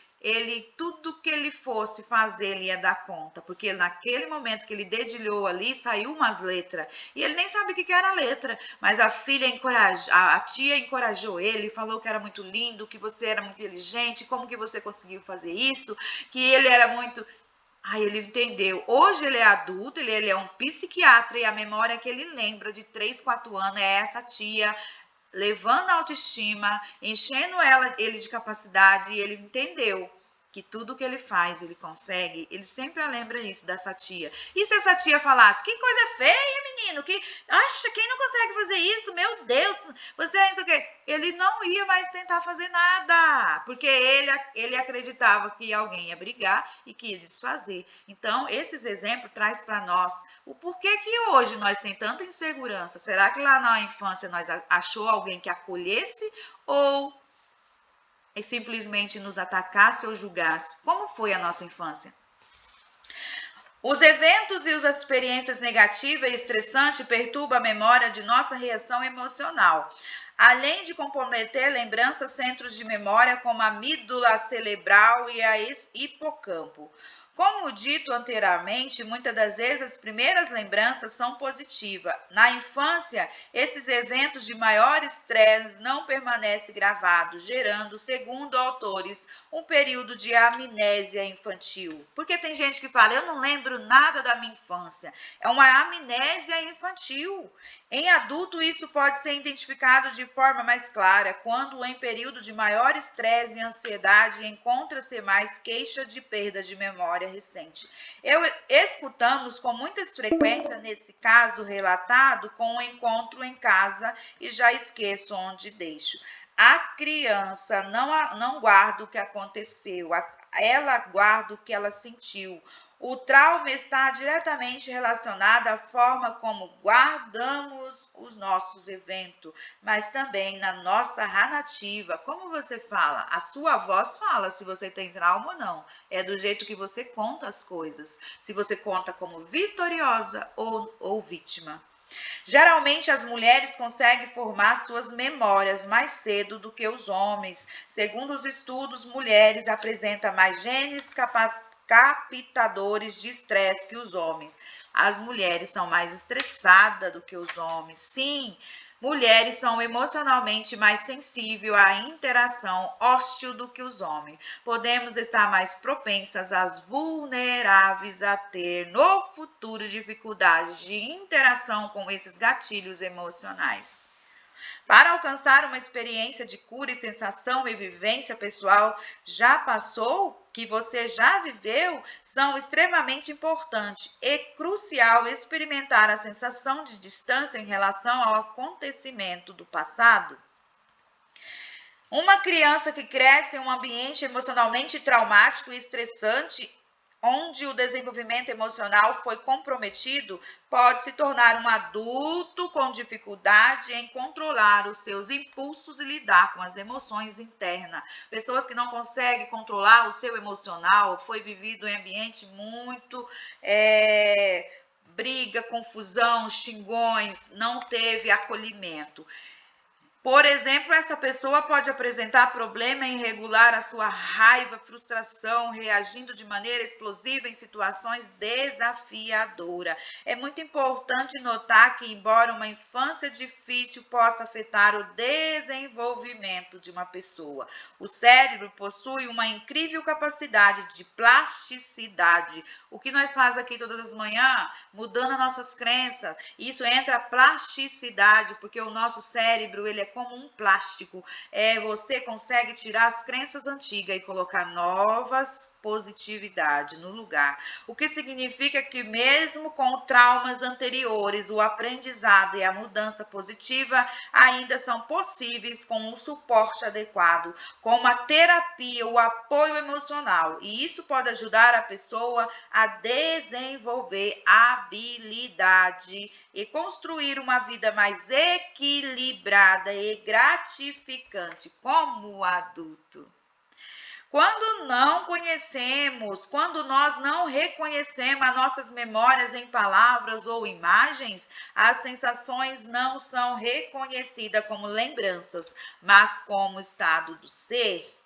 tudo que ele fosse fazer, ele ia dar conta, porque naquele momento que ele dedilhou ali, saiu umas letras, e ele nem sabe o que era a letra, mas a tia encorajou ele, falou que era muito lindo, que você era muito inteligente, como que você conseguiu fazer isso, que ele era muito... Aí ele entendeu. Hoje ele é adulto, ele é um psiquiatra, e a memória que ele lembra de 3, 4 anos é essa tia levando a autoestima, enchendo ele de capacidade, e ele entendeu que tudo que ele faz, ele consegue. Ele sempre lembra isso dessa tia. E se essa tia falasse: que coisa feia, menino, que acha, quem não consegue fazer isso? Meu Deus, você é isso o quê? Ele não ia mais tentar fazer nada, porque ele acreditava que alguém ia brigar e que ia desfazer. Então, esses exemplos traz para nós o porquê que hoje nós tem tanta insegurança. Será que lá na infância nós achou alguém que acolhesse, ou simplesmente nos atacasse ou julgasse? Como foi a nossa infância? Os eventos e as experiências negativas e estressantes perturbam a memória de nossa reação emocional, além de comprometer lembranças, centros de memória como a amígdala cerebral e a hipocampo. Como dito anteriormente, muitas das vezes as primeiras lembranças são positivas. Na infância, esses eventos de maior estresse não permanecem gravados, gerando, segundo autores, um período de amnésia infantil. Porque tem gente que fala: eu não lembro nada da minha infância. É uma amnésia infantil. Em adulto, isso pode ser identificado de forma mais clara quando, em período de maior estresse e ansiedade, encontra-se mais queixa de perda de memória recente. Escutamos com muita frequência, nesse caso relatado, com o encontro em casa e já esqueço onde deixo. A criança não guarda o que aconteceu, ela guarda o que ela sentiu. O trauma está diretamente relacionado à forma como guardamos os nossos eventos, mas também na nossa narrativa. Como você fala? A sua voz fala se você tem trauma ou não. É do jeito que você conta as coisas. Se você conta como vitoriosa ou vítima. Geralmente, as mulheres conseguem formar suas memórias mais cedo do que os homens. Segundo os estudos, mulheres apresentam mais genes captadores de estresse que os homens. As mulheres são mais estressadas do que os homens. Sim, mulheres são emocionalmente mais sensíveis à interação hostil do que os homens. Podemos estar mais propensas às vulneráveis a ter no futuro dificuldades de interação com esses gatilhos emocionais. Para alcançar uma experiência de cura e sensação e vivência pessoal já passou, que você já viveu, são extremamente importantes e crucial experimentar a sensação de distância em relação ao acontecimento do passado. Uma criança que cresce em um ambiente emocionalmente traumático e estressante, onde o desenvolvimento emocional foi comprometido, pode se tornar um adulto com dificuldade em controlar os seus impulsos e lidar com as emoções internas. Pessoas que não conseguem controlar o seu emocional, foi vivido em ambiente muito briga, confusão, xingões, não teve acolhimento. Por exemplo, essa pessoa pode apresentar problema em regular a sua raiva, frustração, reagindo de maneira explosiva em situações desafiadoras. É muito importante notar que, embora uma infância difícil possa afetar o desenvolvimento de uma pessoa, o cérebro possui uma incrível capacidade de plasticidade. O que nós fazemos aqui todas as manhãs, mudando as nossas crenças, isso entra a plasticidade, porque o nosso cérebro, ele é como um plástico. Você consegue tirar as crenças antigas e colocar novas positividade no lugar. O que significa que mesmo com traumas anteriores, o aprendizado e a mudança positiva ainda são possíveis com o suporte adequado, como a terapia, o apoio emocional. E isso pode ajudar a pessoa a desenvolver habilidade e construir uma vida mais equilibrada e gratificante como adulto. Quando nós não reconhecemos as nossas memórias em palavras ou imagens, as sensações não são reconhecidas como lembranças, mas como estado do ser.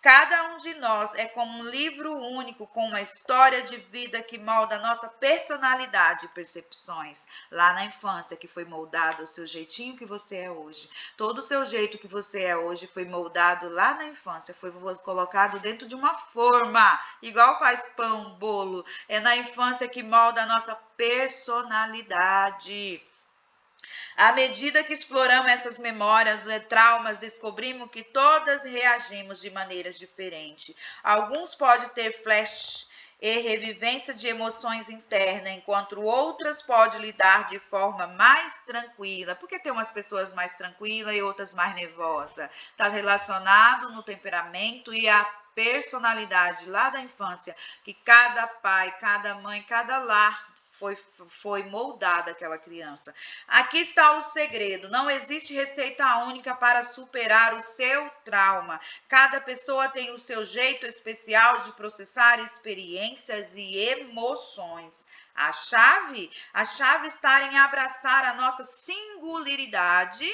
Cada um de nós é como um livro único com uma história de vida que molda a nossa personalidade e percepções. Lá na infância que foi moldado o seu jeitinho que você é hoje. Todo o seu jeito que você é hoje foi moldado lá na infância, foi colocado dentro de uma forma, igual faz pão, bolo. É na infância que molda a nossa personalidade. À medida que exploramos essas memórias e traumas, descobrimos que todas reagimos de maneiras diferentes. Alguns podem ter flash e revivência de emoções internas, enquanto outras podem lidar de forma mais tranquila. Porque tem umas pessoas mais tranquilas e outras mais nervosas. Está relacionado no temperamento e a personalidade lá da infância, que cada pai, cada mãe, cada lar foi moldada aquela criança. Aqui está o segredo. Não existe receita única para superar o seu trauma. Cada pessoa tem o seu jeito especial de processar experiências e emoções. A chave está em abraçar a nossa singularidade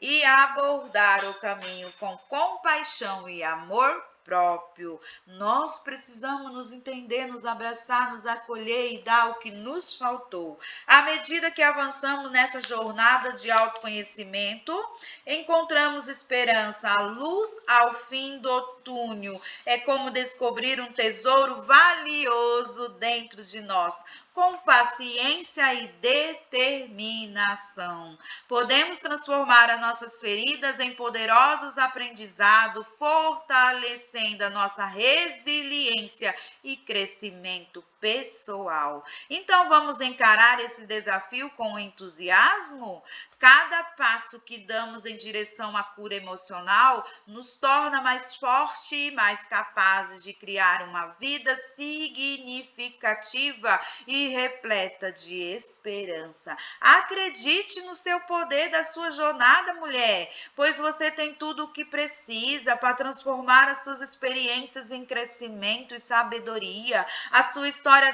e abordar o caminho com compaixão e amor próprio. Nós precisamos nos entender, nos abraçar, nos acolher e dar o que nos faltou. À medida que avançamos nessa jornada de autoconhecimento, encontramos esperança, a luz ao fim do túnel. É como descobrir um tesouro valioso dentro de nós. Com paciência e determinação, podemos transformar as nossas feridas em poderosos aprendizados, fortalecendo a nossa resiliência e crescimento pessoal. Então, vamos encarar esse desafio com entusiasmo? Cada passo que damos em direção à cura emocional nos torna mais fortes e mais capazes de criar uma vida significativa e repleta de esperança. Acredite no seu poder da sua jornada, mulher, pois você tem tudo o que precisa para transformar as suas experiências em crescimento e sabedoria. A sua história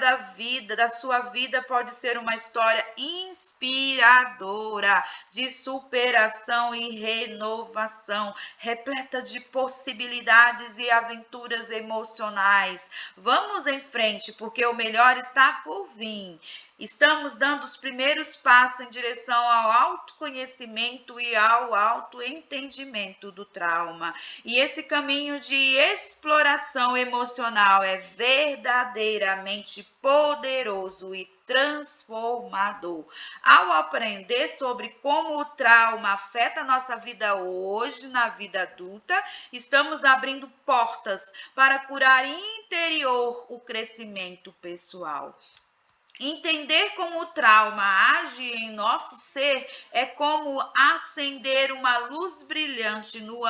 da sua vida pode ser uma história inspiradora, de superação e renovação, repleta de possibilidades e aventuras emocionais. Vamos em frente, porque o melhor está por vir. Estamos dando os primeiros passos em direção ao autoconhecimento e ao autoentendimento do trauma. E esse caminho de exploração emocional é verdadeiramente poderoso e transformador. Ao aprender sobre como o trauma afeta a nossa vida hoje, na vida adulta, estamos abrindo portas para curar interior o crescimento pessoal. Entender como o trauma age em nosso ser é como acender uma luz brilhante no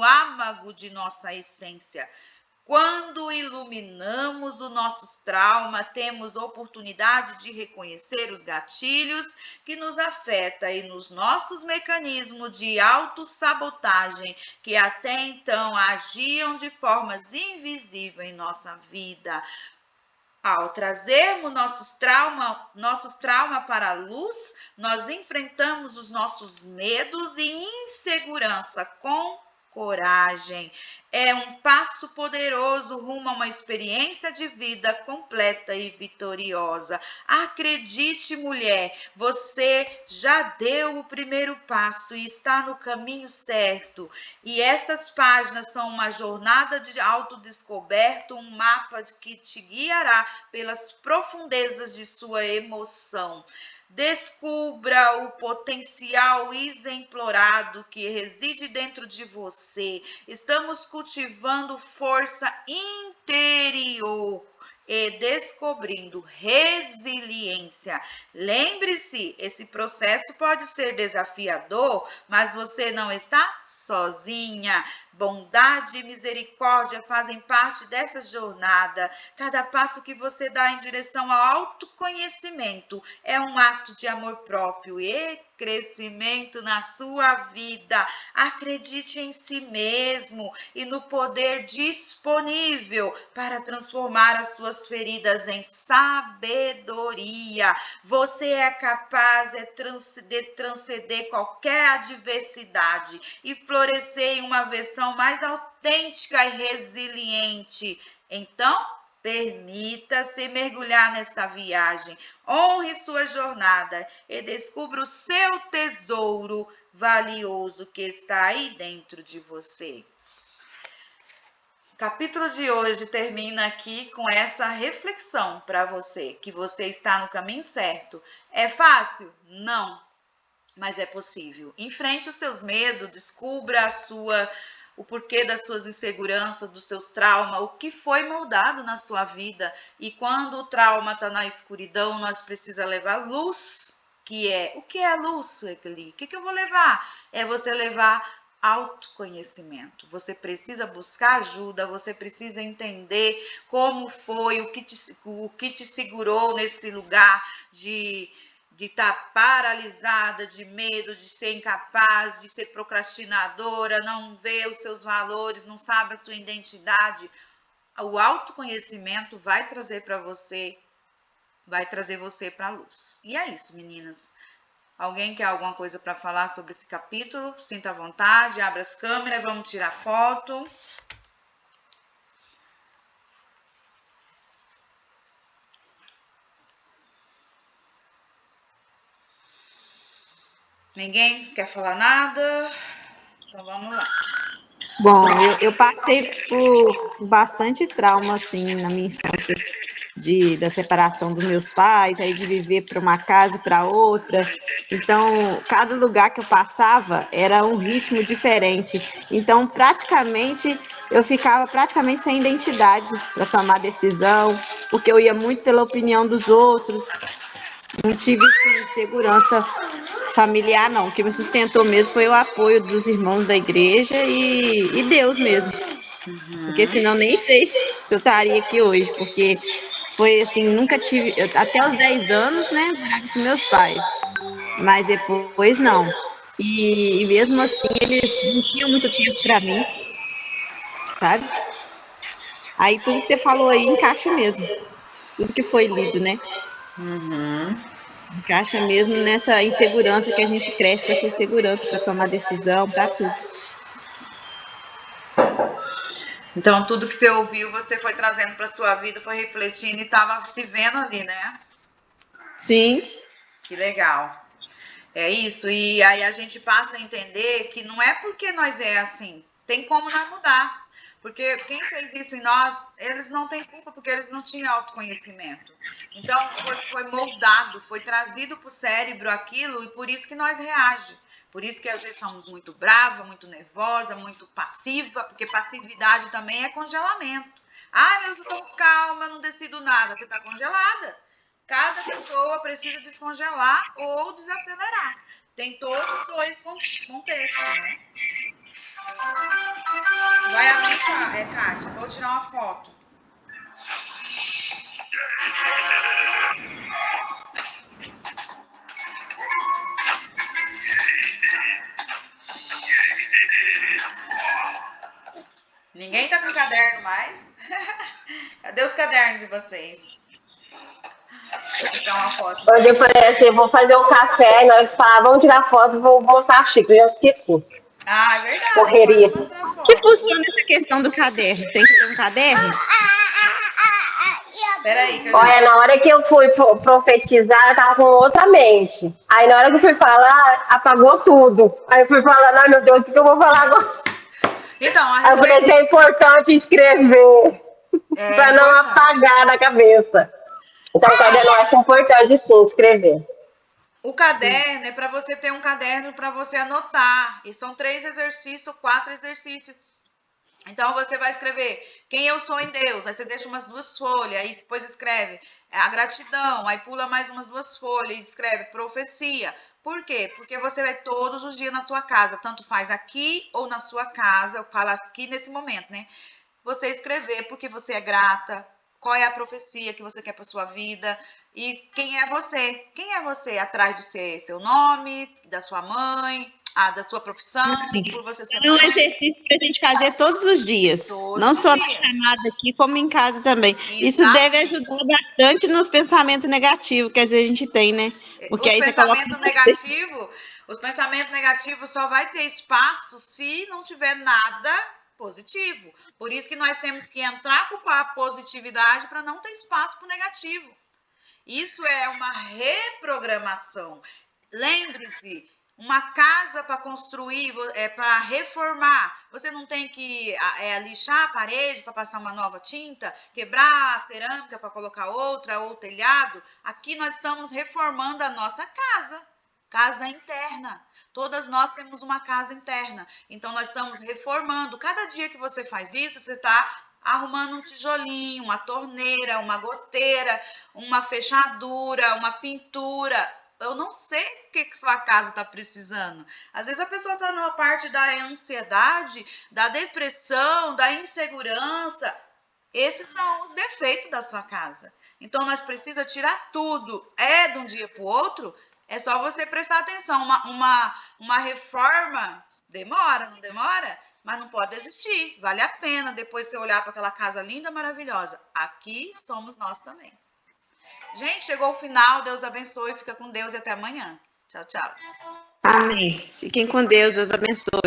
âmago de nossa essência. Quando iluminamos o nosso trauma, temos oportunidade de reconhecer os gatilhos que nos afetam e nos nossos mecanismos de autossabotagem que até então agiam de formas invisíveis em nossa vida. Ao trazermos nossos traumas para a luz, nós enfrentamos os nossos medos e insegurança com coragem. É um passo poderoso rumo a uma experiência de vida completa e vitoriosa. Acredite, mulher, você já deu o primeiro passo e está no caminho certo. E estas páginas são uma jornada de autodescoberta, um mapa que te guiará pelas profundezas de sua emoção. Descubra o potencial explorado que reside dentro de você. Estamos cultivando força interior e descobrindo resiliência. Lembre-se, esse processo pode ser desafiador, mas você não está sozinha. Bondade e misericórdia fazem parte dessa jornada. Cada passo que você dá em direção ao autoconhecimento é um ato de amor próprio e crescimento na sua vida. Acredite em si mesmo e no poder disponível para transformar as suas feridas em sabedoria. Você é capaz de transcender qualquer adversidade e florescer em uma versão mais autêntica e resiliente. Então, permita-se mergulhar nesta viagem. Honre sua jornada e descubra o seu tesouro valioso que está aí dentro de você. O capítulo de hoje termina aqui com essa reflexão para você, que você está no caminho certo. É fácil? Não, mas é possível. Enfrente os seus medos, descubra o porquê das suas inseguranças, dos seus traumas, o que foi moldado na sua vida. E quando o trauma está na escuridão, nós precisamos levar luz, o que é luz, Sueli? O que eu vou levar? É você levar autoconhecimento. Você precisa buscar ajuda, você precisa entender como foi, o que te segurou nesse lugar de estar paralisada, de medo, de ser incapaz, de ser procrastinadora, não vê os seus valores, não sabe a sua identidade. O autoconhecimento vai trazer você para a luz. E é isso, meninas. Alguém quer alguma coisa para falar sobre esse capítulo? Sinta à vontade, abra as câmeras, vamos tirar foto. Ninguém quer falar nada? Então vamos lá. Bom, eu passei por bastante trauma, assim, na minha infância, da separação dos meus pais, aí de viver para uma casa e para outra. Então, cada lugar que eu passava era um ritmo diferente. Então, praticamente, eu ficava praticamente sem identidade para tomar decisão, porque eu ia muito pela opinião dos outros. Não tive segurança familiar, não. O que me sustentou mesmo foi o apoio dos irmãos da igreja e Deus mesmo. Porque senão nem sei se eu estaria aqui hoje, porque foi assim, nunca tive, até os 10 anos, né, morava com meus pais, mas depois não. E mesmo assim, eles não tinham muito tempo para mim, sabe? Aí tudo que você falou aí encaixa mesmo, tudo que foi lido, né? Encaixa mesmo nessa insegurança que a gente cresce com essa insegurança para tomar decisão, para tudo. Então, tudo que você ouviu, você foi trazendo para sua vida, foi refletindo e estava se vendo ali, né? Sim. Que legal. É isso. E aí a gente passa a entender que não é porque nós é assim, tem como nós mudar. Porque quem fez isso em nós, eles não têm culpa, porque eles não tinham autoconhecimento. Então, foi moldado, foi trazido para o cérebro aquilo, e por isso que nós reagimos. Por isso que às vezes somos muito brava, muito nervosa, muito passiva, porque passividade também é congelamento. Ah, mas eu estou calma, não decido nada. Você está congelada. Cada pessoa precisa descongelar ou desacelerar. Tem todos os dois contextos, né? Vai abrir, Kátia. Vou tirar uma foto. Ninguém tá com caderno mais? Cadê os cadernos de vocês? Vou tirar uma foto. Hoje parece, eu vou fazer um café, na hora que falar, vamos tirar foto, vou mostrar a xícara, eu já esqueci. Ah, é verdade. Correria. Pode mostrar a foto. Que funciona essa questão do caderno? Tem que ter um caderno? Peraí, que eu Olha, na hora que eu fui profetizar, eu tava com outra mente. Aí na hora que eu fui falar, apagou tudo. Aí eu fui falar, ai meu Deus, o que eu vou falar agora? Então, Aí eu falei que é importante escrever, pra não apagar na cabeça. Então, o caderno eu acho importante sim, escrever. O caderno é para você ter um caderno para você anotar. E são 3 exercícios, 4 exercícios. Então você vai escrever quem eu sou em Deus, aí você deixa umas 2 folhas, aí depois escreve a gratidão, aí pula mais umas 2 folhas e escreve profecia. Por quê? Porque você vai todos os dias na sua casa, tanto faz aqui ou na sua casa, eu falo aqui nesse momento, né? Você escrever porque você é grata, qual é a profecia que você quer para sua vida e quem é você. Quem é você atrás de ser seu nome, da sua mãe, da sua profissão, por você ser É um mãe. exercício para a gente fazer todos os dias, Todos não os só na dias. chamada aqui, como em casa também. Isso deve Exatamente. ajudar bastante nos pensamentos negativos que às vezes a gente tem, né? Porque Os aí você coloca. os pensamentos negativos só vai ter espaço se não tiver nada positivo. Por isso que nós temos que entrar com a positividade para não ter espaço para o negativo. Isso é uma reprogramação. Lembre-se, uma casa para construir, para reformar. Você não tem que lixar a parede para passar uma nova tinta, quebrar a cerâmica para colocar outra, ou telhado. Aqui nós estamos reformando a nossa casa interna. Todas nós temos uma casa interna. Então, nós estamos reformando. Cada dia que você faz isso, você está arrumando um tijolinho, uma torneira, uma goteira, uma fechadura, uma pintura. Eu não sei o que sua casa está precisando. Às vezes a pessoa está numa parte da ansiedade, da depressão, da insegurança. Esses são os defeitos da sua casa. Então, nós precisamos tirar tudo. É de um dia para o outro? É só você prestar atenção. Uma reforma demora, não demora? Mas não pode desistir. Vale a pena depois você olhar para aquela casa linda, maravilhosa. Aqui somos nós também. Gente, chegou o final. Deus abençoe. Fica com Deus e até amanhã. Tchau, tchau. Amém. Fiquem com Deus, Deus abençoe.